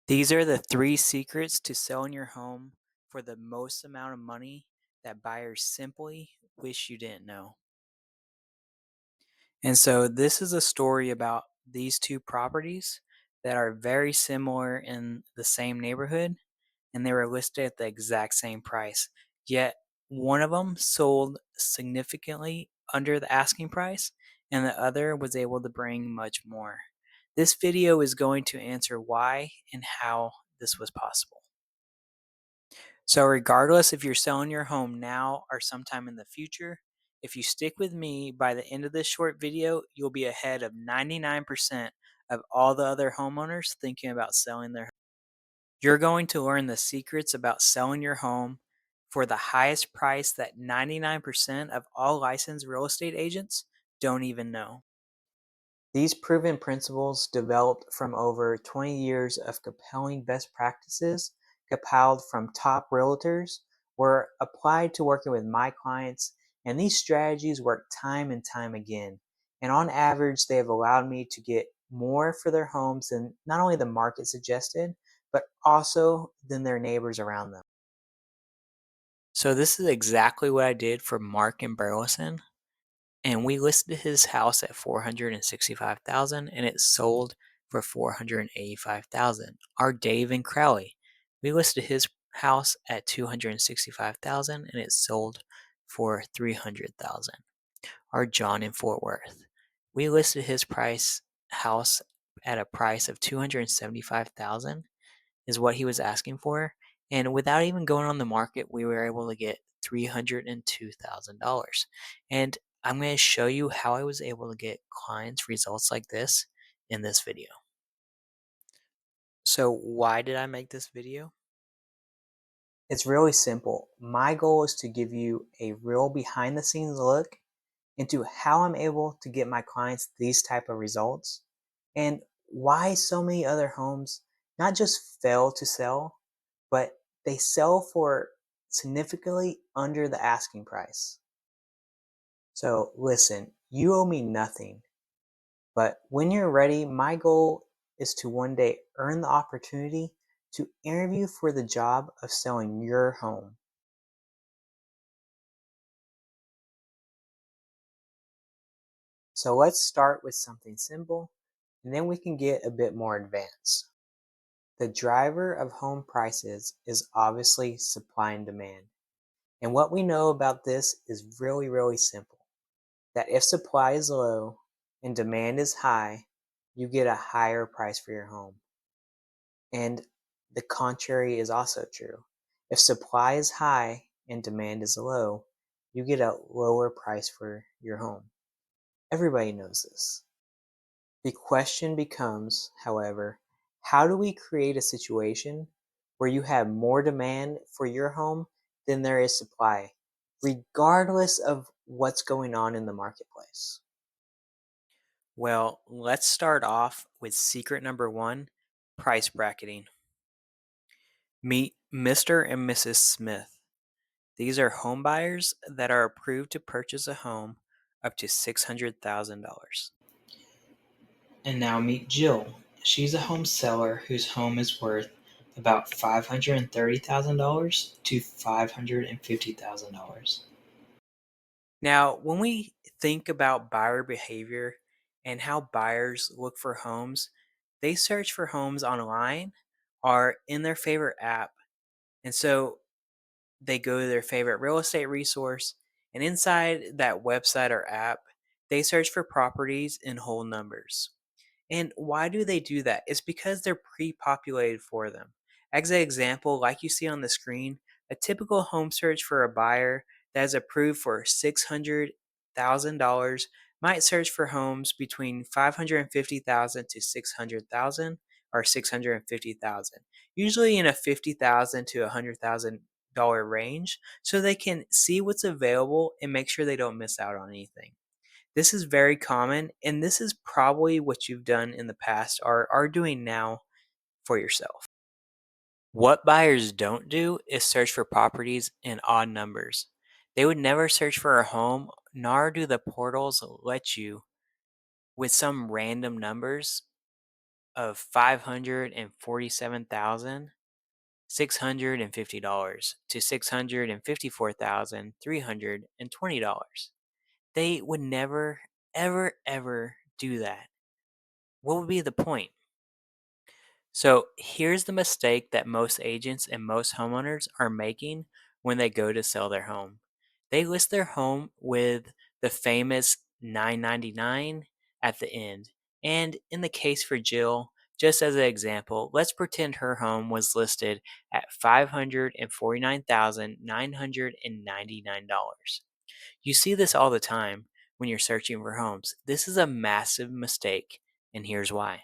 These are the three secrets to selling your home for the most amount of money that buyers simply wish you didn't know. And so, this is a story about these two properties that are very similar in the same neighborhood, and they were listed at the exact same price. Yet, one of them sold significantly under the asking price, and the other was able to bring much more. This video is going to answer why and how this was possible. So, regardless if you're selling your home now or sometime in the future, if you stick with me, by the end of this short video, you'll be ahead of 99% of all the other homeowners thinking about selling their home. You're going to learn the secrets about selling your home for the highest price that 99% of all licensed real estate agents don't even know. These proven principles, developed from over 20 years of compelling best practices compiled from top realtors, were applied to working with my clients, and these strategies work time and time again. And on average, they have allowed me to get more for their homes than not only the market suggested, but also than their neighbors around them. So this is exactly what I did for Mark in Burleson. And we listed his house at 465,000 and it sold for 485,000. Our Dave in Crowley, we listed his house at 265,000 and it sold for 300,000. Our John in Fort Worth, we listed his price house at a price of 275,000 is what he was asking for. And without even going on the market, we were able to get $302,000. And I'm going to show you how I was able to get clients results like this in this video. So why did I make this video? It's really simple. My goal is to give you a real behind the scenes look into how I'm able to get my clients these type of results and why so many other homes not just fail to sell, but they sell for significantly under the asking price. So listen, you owe me nothing, but when you're ready, my goal is to one day earn the opportunity to interview for the job of selling your home. So let's start with something simple, and then we can get a bit more advanced. The driver of home prices is obviously supply and demand. And what we know about this is really, really simple. That if supply is low and demand is high, you get a higher price for your home. And the contrary is also true. If supply is high and demand is low, you get a lower price for your home. Everybody knows this. The question becomes, however, how do we create a situation where you have more demand for your home than there is supply, regardless of what's going on in the marketplace? Well, let's start off with secret number one, price bracketing. Meet Mr. and Mrs. Smith. These are home buyers that are approved to purchase a home up to $600,000. And now meet Jill. She's a home seller whose home is worth about $530,000 to $550,000. Now, when we think about buyer behavior and how buyers look for homes, they search for homes online or in their favorite app. And so they go to their favorite real estate resource, and inside that website or app, they search for properties in whole numbers. And why do they do that? It's because they're pre-populated for them. As an example, like you see on the screen, a typical home search for a buyer that is approved for $600,000 might search for homes between 550,000 to 600,000 or 650,000, usually in a 50,000 to $100,000 range, so they can see what's available and make sure they don't miss out on anything. This is very common, and this is probably what you've done in the past or are doing now for yourself. What buyers don't do is search for properties in odd numbers. They would never search for a home, nor do the portals let you with some random numbers. of $547,650 to $654,320. They would never, ever, ever do that. What would be the point? So here's the mistake that most agents and most homeowners are making when they go to sell their home. They list their home with the famous 999 at the end. And in the case for Jill, just as an example, let's pretend her home was listed at $549,999. You see this all the time when you're searching for homes. This is a massive mistake, and here's why.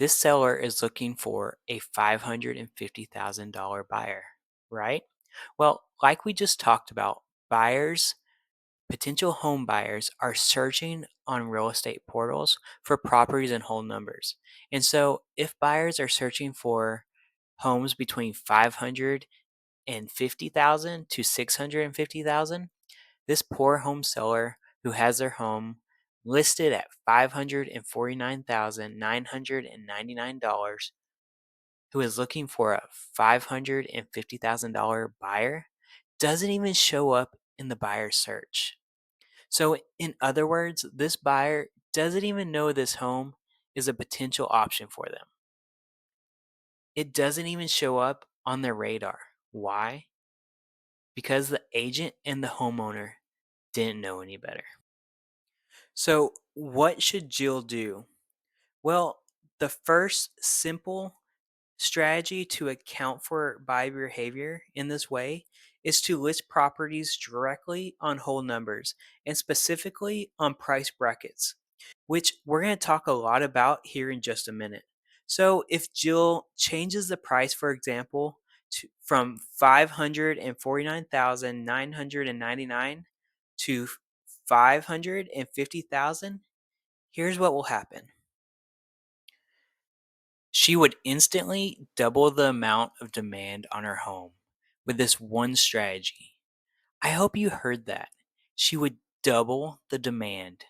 This seller is looking for a $550,000 buyer, right? Well, like we just talked about, buyers, potential home buyers, are searching on real estate portals for properties and whole numbers. And so, if buyers are searching for homes between 550,000 to 650,000, this poor home seller who has their home listed at $549,999, who is looking for a $550,000 buyer, doesn't even show up in the buyer search. So, in other words, this buyer doesn't even know this home is a potential option for them. It doesn't even show up on their radar. Why? Because the agent and the homeowner didn't know any better. So, what should Jill do? Well, the first simple strategy to account for buyer behavior in this way is to list properties directly on whole numbers and specifically on price brackets, which we're going to talk a lot about here in just a minute. So, if Jill changes the price, for example, from 549,999 to 550,000, here's what will happen. She would instantly double the amount of demand on her home with this one strategy. I hope you heard that. She would double the demand.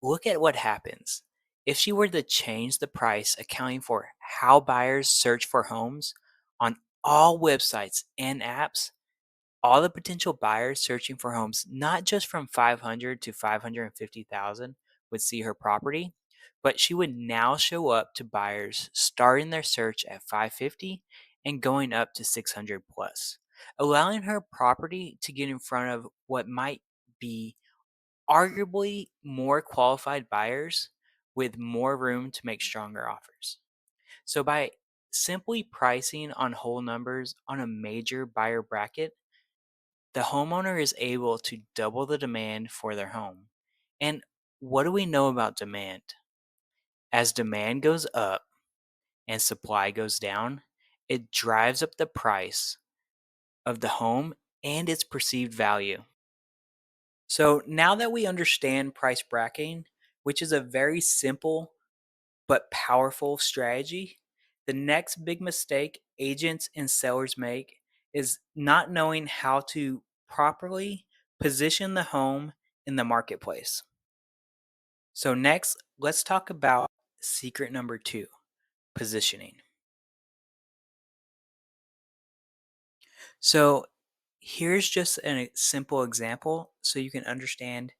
Look at what happens. If she were to change the price accounting for how buyers search for homes on all websites and apps, all the potential buyers searching for homes, not just from 500 to 550,000, would see her property, but she would now show up to buyers starting their search at 550 and going up to 600 plus, allowing her property to get in front of what might be arguably more qualified buyers with more room to make stronger offers. So by simply pricing on whole numbers on a major buyer bracket, the homeowner is able to double the demand for their home. And what do we know about demand? As demand goes up and supply goes down, it drives up the price of the home and its perceived value. So now that we understand price bracketing, which is a very simple but powerful strategy, the next big mistake agents and sellers make is not knowing how to properly position the home in the marketplace. So, next, let's talk about secret number two, positioning. So, here's just a simple example so you can understand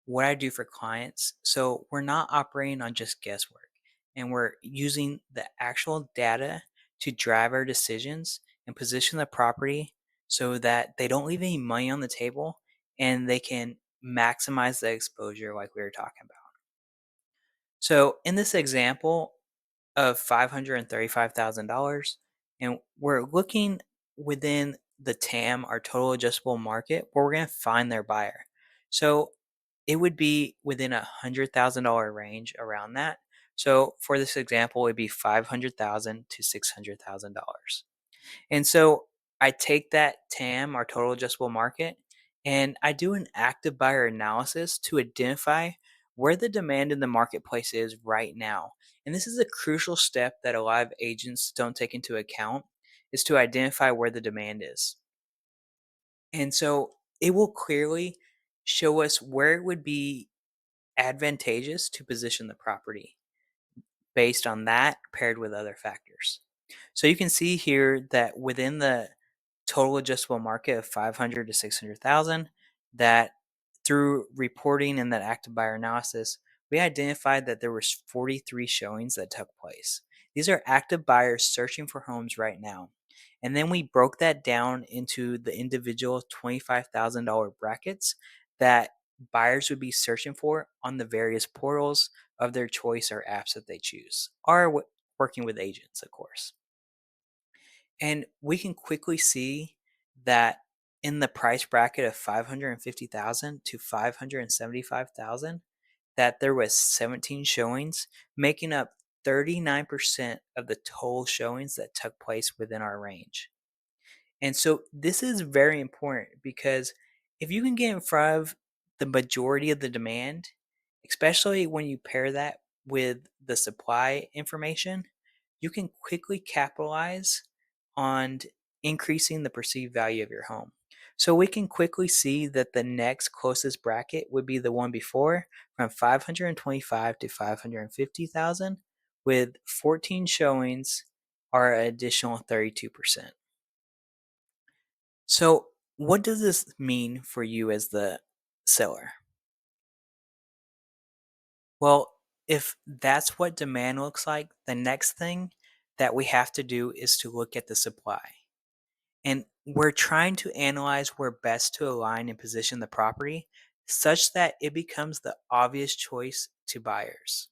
what I do for clients. So we're not operating on just guesswork, and we're using the actual data to drive our decisions and position the property so that they don't leave any money on the table and they can maximize the exposure like we were talking about. So in this example of $535,000, and we're looking within the TAM, our total adjustable market, where we're going to find their buyer. So it would be within $100,000 range around that. So for this example, it would be $500,000 to $600,000. And so I take that TAM, our total adjustable market, and I do an active buyer analysis to identify where the demand in the marketplace is right now. And this is a crucial step that a lot of agents don't take into account, is to identify where the demand is. And so it will clearly show us where it would be advantageous to position the property based on that paired with other factors. So you can see here that within the total adjustable market of 500 to 600,000, that through reporting and that active buyer analysis, we identified that there was 43 showings that took place. These are active buyers searching for homes right now. And then we broke that down into the individual $25,000 brackets that buyers would be searching for on the various portals of their choice or apps that they choose, or working with agents, of course. And we can quickly see that in the price bracket of 550,000 to 575,000, that there was 17 showings, making up 39% of the total showings that took place within our range. And so this is very important because if you can get in front of the majority of the demand, especially when you pair that with the supply information, you can quickly capitalize on increasing the perceived value of your home. So we can quickly see that the next closest bracket would be the one before, from 525 to 550,000, with 14 showings are an additional 32%. So, what does this mean for you as the seller? Well, if that's what demand looks like, the next thing that we have to do is to look at the supply. And we're trying to analyze where best to align and position the property such that it becomes the obvious choice to buyers.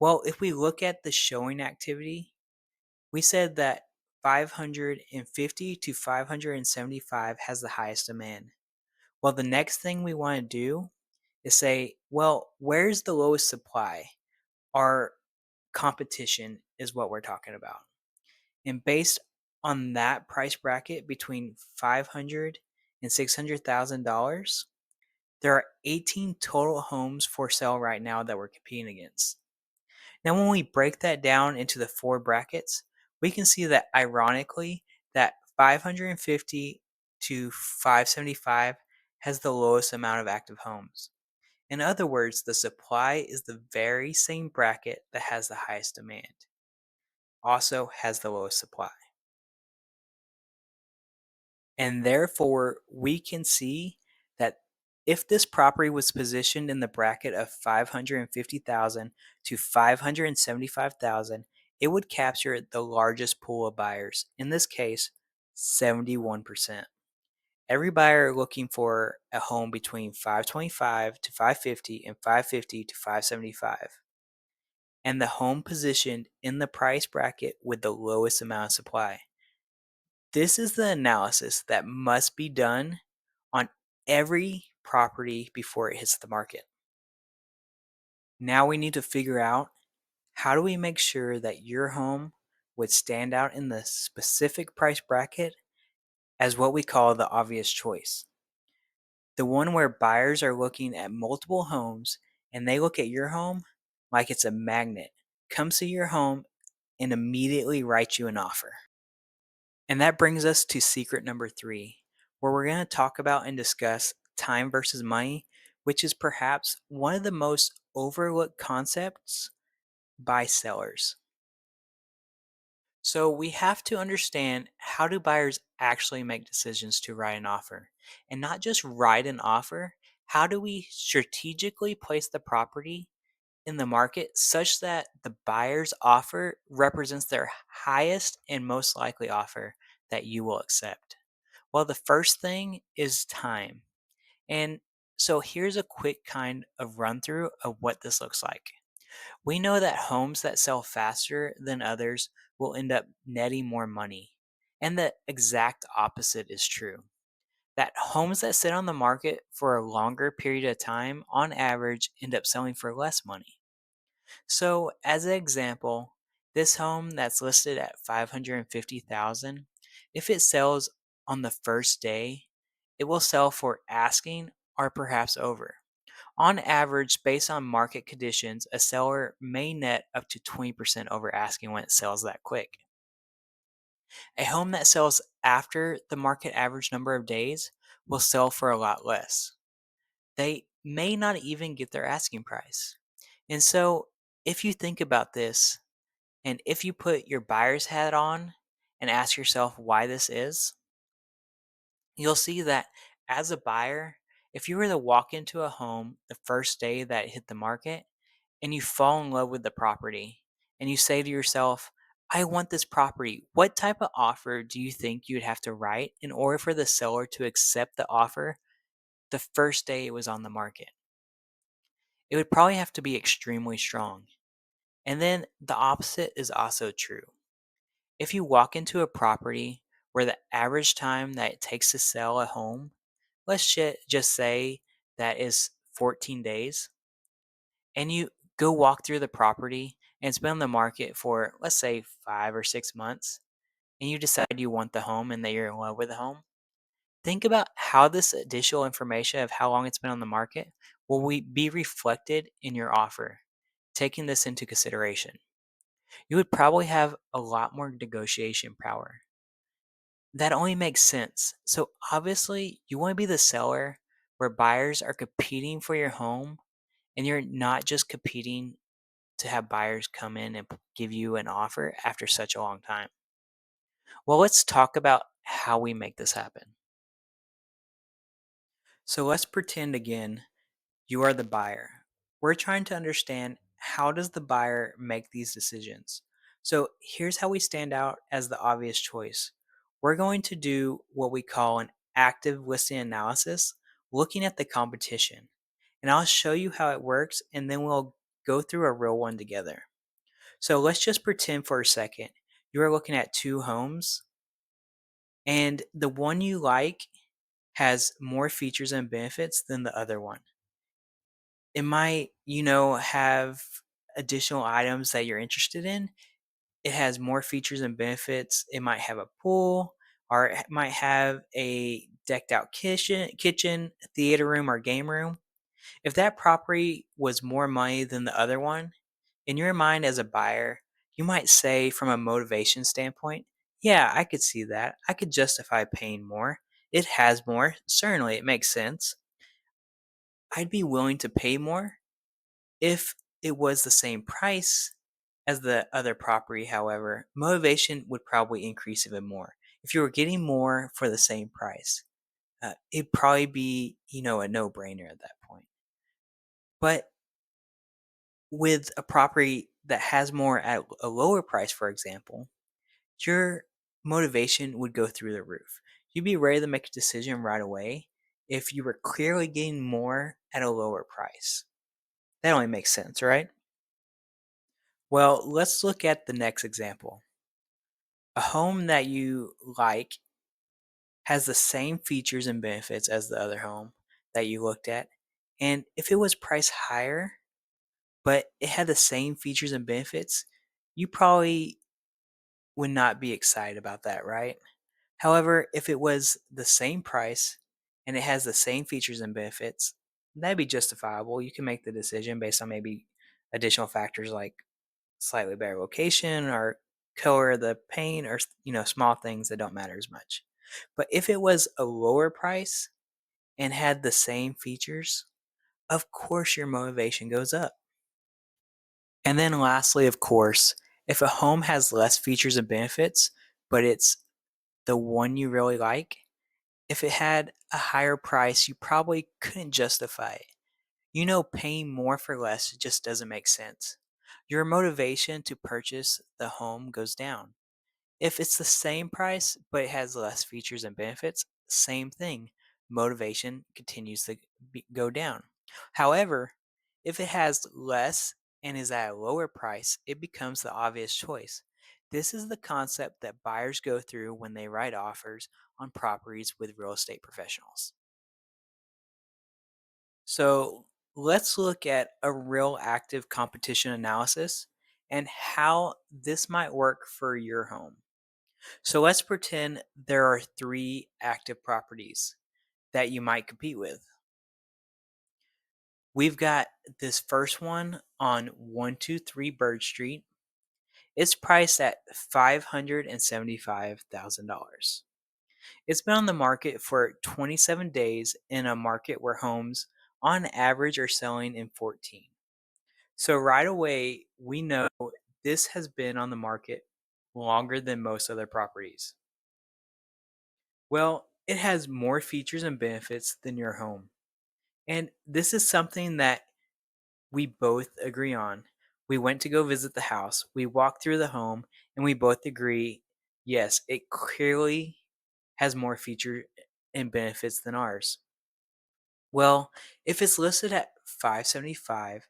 Well, if we look at the showing activity, we said that 550 to 575 has the highest demand. Well, the next thing we want to do is say, well, where's the lowest supply? Our competition is what we're talking about. And based on that price bracket between 500 and $600,000, there are 18 total homes for sale right now that we're competing against. Now, when we break that down into the four brackets, we can see that ironically, that 550 to 575 has the lowest amount of active homes. In other words, the supply is the very same bracket that has the highest demand, also has the lowest supply. And therefore, we can see that if this property was positioned in the bracket of 550,000 to 575,000, it would capture the largest pool of buyers. In this case, 71%. Every buyer looking for a home between 525 to 550 and 550 to 575. And the home positioned in the price bracket with the lowest amount of supply. This is the analysis that must be done on every property before it hits the market. Now we need to figure out, how do we make sure that your home would stand out in the specific price bracket as what we call the obvious choice. The one where buyers are looking at multiple homes and they look at your home like it's a magnet, come see your home and immediately write you an offer. And that brings us to secret number 3, where we're going to talk about and discuss time versus money, which is perhaps one of the most overlooked concepts by sellers. So we have to understand, how do buyers actually make decisions to write an offer? And not just write an offer, how do we strategically place the property in the market such that the buyer's offer represents their highest and most likely offer that you will accept? Well, the first thing is time. And so here's a quick kind of run through of what this looks like. We know that homes that sell faster than others will end up netting more money. And the exact opposite is true. That homes that sit on the market for a longer period of time, on average, end up selling for less money. So, as an example, this home that's listed at 550,000, if it sells on the first day, it will sell for asking or perhaps over. On average, based on market conditions, a seller may net up to 20% over asking when it sells that quick. A home that sells after the market average number of days will sell for a lot less. They may not even get their asking price. And so If you think about this, and if you put your buyer's hat on and ask yourself why this is, you'll see that as a buyer, if you were to walk into a home the first day that it hit the market and you fall in love with the property and you say to yourself, I want this property, what type of offer do you think you'd have to write in order for the seller to accept the offer the first day it was on the market? It would probably have to be extremely strong. And then the opposite is also true. If you walk into a property where the average time that it takes to sell a home, let's just say that is 14 days, and you go walk through the property and it's been on the market for, let's say, 5 or 6 months, and you decide you want the home and that you're in love with the home, think about how this additional information of how long it's been on the market will be reflected in your offer, taking this into consideration. You would probably have a lot more negotiation power. That only makes sense. So obviously, you want to be the seller where buyers are competing for your home and you're not just competing to have buyers come in and give you an offer after such a long time. Well, let's talk about how we make this happen. So let's pretend again you are the buyer. We're trying to understand, how does the buyer make these decisions? So here's how we stand out as the obvious choice. We're going to do what we call an active listing analysis, looking at the competition. And I'll show you how it works, and then we'll go through a real one together. So let's just pretend for a second you are looking at two homes, and the one you like has more features and benefits than the other one. It might, have additional items that you're interested in. It has more features and benefits. It might have a pool, or it might have a decked out kitchen, theater room, or game room. If that property was more money than the other one, in your mind as a buyer, you might say from a motivation standpoint, yeah, I could see that. I could justify paying more. It has more. Certainly, it makes sense. I'd be willing to pay more if it was the same price as the other property. However, motivation would probably increase even more. If you were getting more for the same price, it'd probably be, a no-brainer at that point. But with a property that has more at a lower price, for example, your motivation would go through the roof. You'd be ready to make a decision right away if you were clearly getting more at a lower price. That only makes sense, right? Well, let's look at the next example. A home that you like has the same features and benefits as the other home that you looked at. And if it was priced higher, but it had the same features and benefits, you probably would not be excited about that, right? However, if it was the same price and it has the same features and benefits, that'd be justifiable. You can make the decision based on maybe additional factors like slightly better location or color of the paint, or small things that don't matter as much. But if it was a lower price and had the same features, of course your motivation goes up. And then lastly, of course, if a home has less features and benefits, but it's the one you really like, if it had a higher price, you probably couldn't justify it. Paying more for less just doesn't make sense. Your motivation to purchase the home goes down. If it's the same price, but it has less features and benefits, same thing. Motivation continues to go down. However, if it has less and is at a lower price, it becomes the obvious choice. This is the concept that buyers go through when they write offers on properties with real estate professionals. So let's look at a real active competition analysis and how this might work for your home. So let's pretend there are three active properties that you might compete with. We've got this first one on 123 Bird Street. It's priced at $575,000. It's been on the market for 27 days in a market where homes on average are selling in 14. So right away, we know this has been on the market longer than most other properties. Well, it has more features and benefits than your home. And this is something that we both agree on. We went to go visit the house, we walked through the home, and we both agree yes, it clearly has more features and benefits than ours. Well, if it's listed at 575,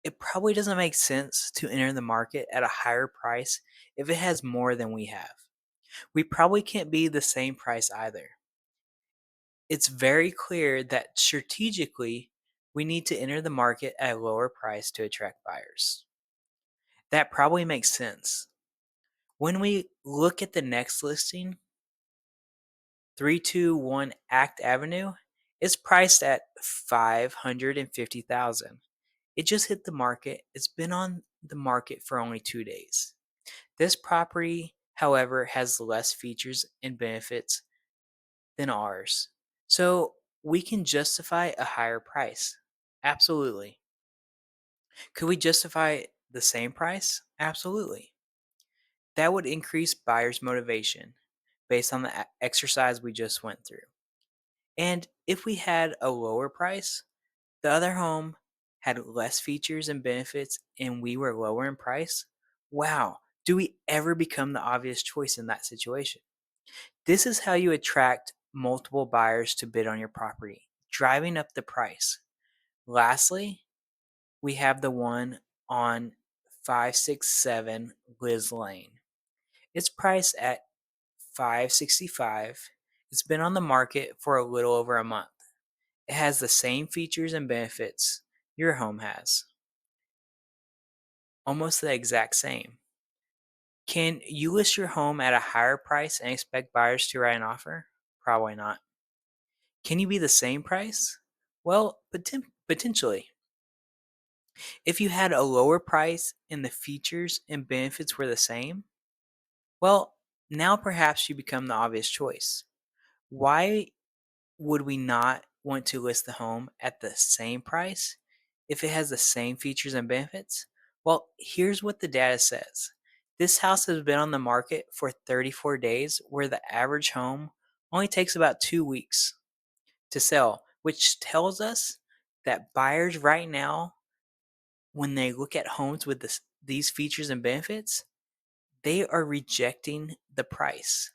it probably doesn't make sense to enter the market at a higher price if it has more than we have. We probably can't be the same price either. It's very clear that strategically we need to enter the market at a lower price to attract buyers. That probably makes sense. When we look at the next listing, 321 Act Avenue is priced at 550,000. It just hit the market. It's been on the market for only 2 days. This property, however, has less features and benefits than ours. So we can justify a higher price. Absolutely. Could we justify the same price? Absolutely. That would increase buyers' motivation based on the exercise we just went through. And if we had a lower price, the other home had less features and benefits, and we were lower in price, wow, do we ever become the obvious choice in that situation? This is how you attract multiple buyers to bid on your property, driving up the price. Lastly, we have the one on 567 Liz Lane. It's priced at 565. It's been on the market for a little over a month. It has the same features and benefits your home has. Almost the exact same. Can you list your home at a higher price and expect buyers to write an offer? Probably not. Can you be the same price? Well, potentially. If you had a lower price and the features and benefits were the same, well, now perhaps you become the obvious choice. Why would we not want to list the home at the same price if it has the same features and benefits? Well, here's what the data says. This house has been on the market for 34 days, where the average home only takes about 2 weeks to sell, which tells us that buyers right now, when they look at homes with these features and benefits, they are rejecting the price.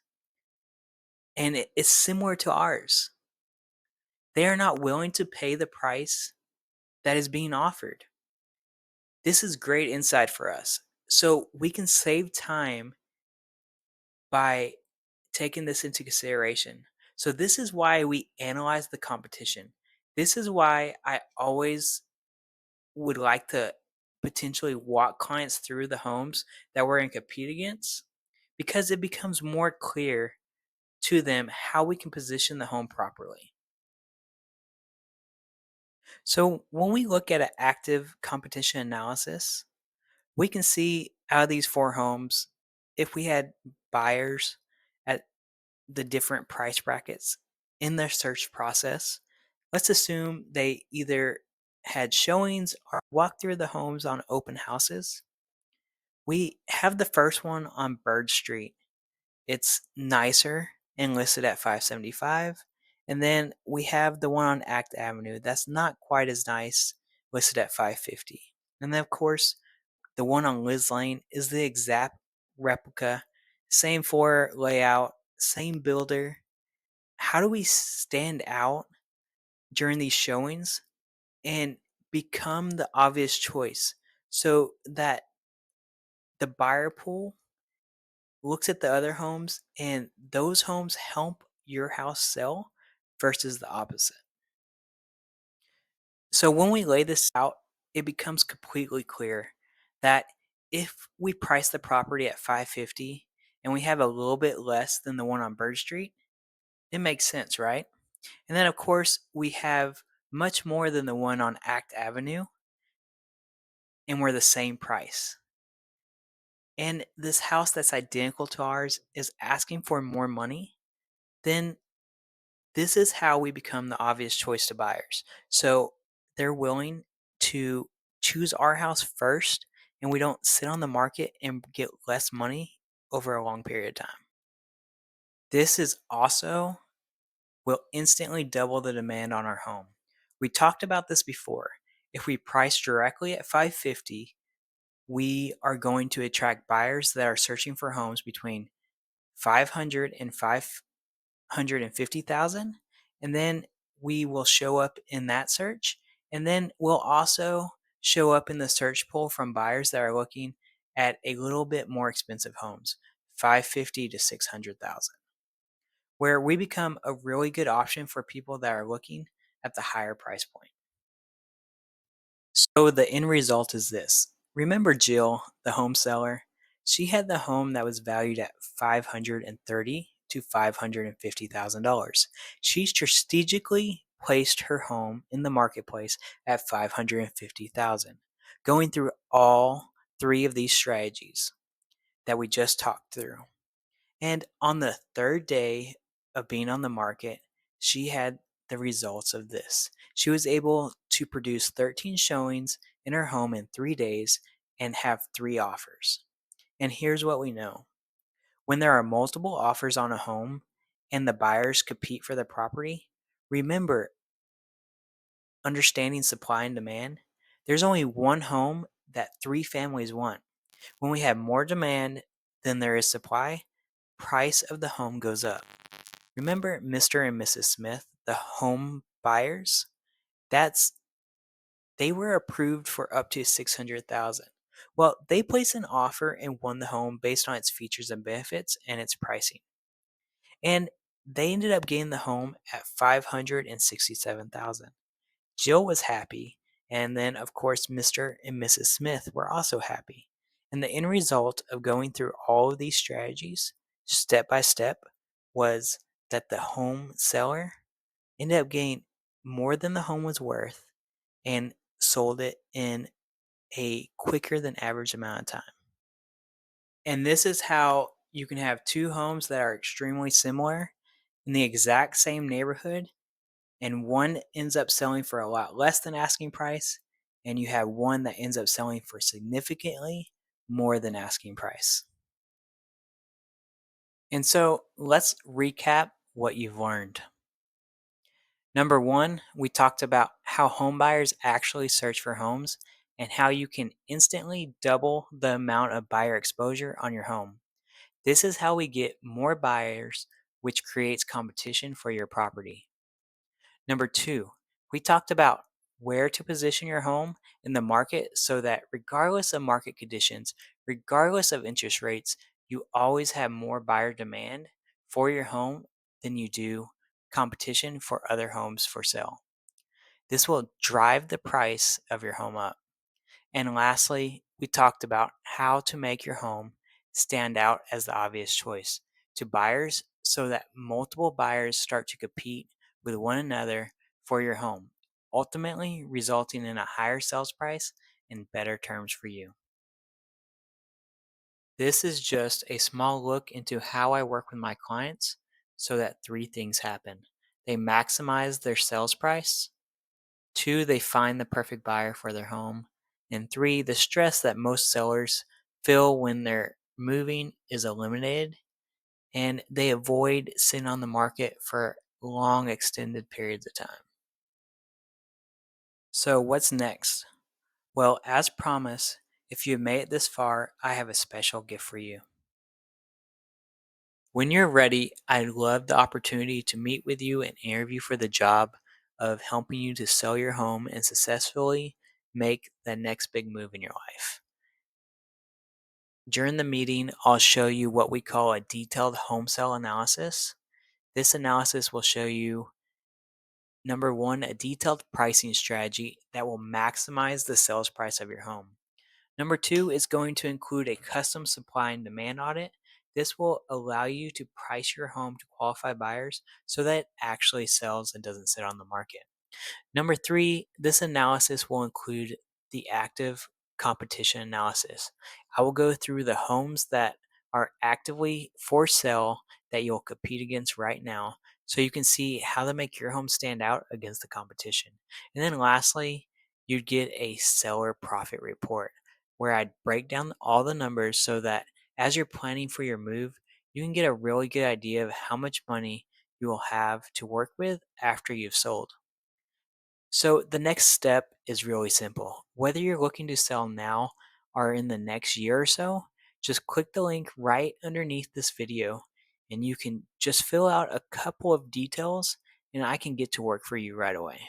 And it's similar to ours. They are not willing to pay the price that is being offered. This is great insight for us. So we can save time by taking this into consideration. So this is why we analyze the competition. This is why I always would like to potentially walk clients through the homes that we're going to compete against, because it becomes more clear to them how we can position the home properly. So when we look at an active competition analysis, we can see out of these four homes, if we had buyers at the different price brackets in their search process, let's assume they either had showings or walked through the homes on open houses. We have the first one on Bird Street. It's nicer and listed at 575. And then we have the one on Act Avenue that's not quite as nice, listed at 550. And then of course, the one on Liz Lane is the exact replica, same floor layout, same builder. How do we stand out during these showings and become the obvious choice so that the buyer pool looks at the other homes and those homes help your house sell versus the opposite? So when we lay this out, it becomes completely clear that if we price the property at 550 and we have a little bit less than the one on Bird Street, it makes sense, right? And then of course we have much more than the one on Act Avenue, and we're the same price. And this house that's identical to ours is asking for more money, then this is how we become the obvious choice to buyers. So they're willing to choose our house first and we don't sit on the market and get less money over a long period of time. This is also will instantly double the demand on our home. We talked about this before. If we price directly at 550, we are going to attract buyers that are searching for homes between 500 and 550,000, and then we will show up in that search, and then we'll also show up in the search pool from buyers that are looking at a little bit more expensive homes, 550 to 600,000, where we become a really good option for people that are looking at the higher price point. So the end result is this. Remember Jill, the home seller? She had the home that was valued at $530 to $550,000. She strategically placed her home in the marketplace at $550,000, going through all three of these strategies that we just talked through. And on the third day of being on the market, she had the results of this. She was able to produce 13 showings in her home in 3 days and have 3 offers. And here's what we know. When there are multiple offers on a home and the buyers compete for the property, remember understanding supply and demand. There's only one home that 3 families want. When we have more demand than there is supply, price of the home goes up. Remember Mr. and Mrs. Smith, the home buyers? They were approved for up to 600,000. Well, they placed an offer and won the home based on its features and benefits and its pricing. And they ended up getting the home at 567,000. Jill was happy, and then of course Mr. and Mrs. Smith were also happy. And the end result of going through all of these strategies, step by step, was that the home seller ended up getting more than the home was worth and sold it in a quicker than average amount of time. And this is how you can have two homes that are extremely similar in the exact same neighborhood, and one ends up selling for a lot less than asking price, and you have one that ends up selling for significantly more than asking price. And so let's recap what you've learned. Number one, we talked about how home buyers actually search for homes and how you can instantly double the amount of buyer exposure on your home. This is how we get more buyers, which creates competition for your property. Number two, we talked about where to position your home in the market so that regardless of market conditions, regardless of interest rates, you always have more buyer demand for your home than you do competition for other homes for sale. This will drive the price of your home up. And lastly, we talked about how to make your home stand out as the obvious choice to buyers so that multiple buyers start to compete with one another for your home, ultimately resulting in a higher sales price and better terms for you. This is just a small look into how I work with my clients so that 3 things happen. They maximize their sales price. 2, they find the perfect buyer for their home. And 3, the stress that most sellers feel when they're moving is eliminated, and they avoid sitting on the market for long extended periods of time. So what's next? Well, as promised, if you've made it this far, I have a special gift for you. When you're ready, I'd love the opportunity to meet with you and interview for the job of helping you to sell your home and successfully make the next big move in your life. During the meeting, I'll show you what we call a detailed home sale analysis. This analysis will show you, number one, a detailed pricing strategy that will maximize the sales price of your home. Number two is going to include a custom supply and demand audit. This will allow you to price your home to qualify buyers so that it actually sells and doesn't sit on the market. Number three, this analysis will include the active competition analysis. I will go through the homes that are actively for sale that you'll compete against right now so you can see how to make your home stand out against the competition. And then lastly, you'd get a seller profit report where I'd break down all the numbers so that as you're planning for your move, you can get a really good idea of how much money you will have to work with after you've sold. So the next step is really simple. Whether you're looking to sell now or in the next year or so, just click the link right underneath this video and you can just fill out a couple of details and I can get to work for you right away.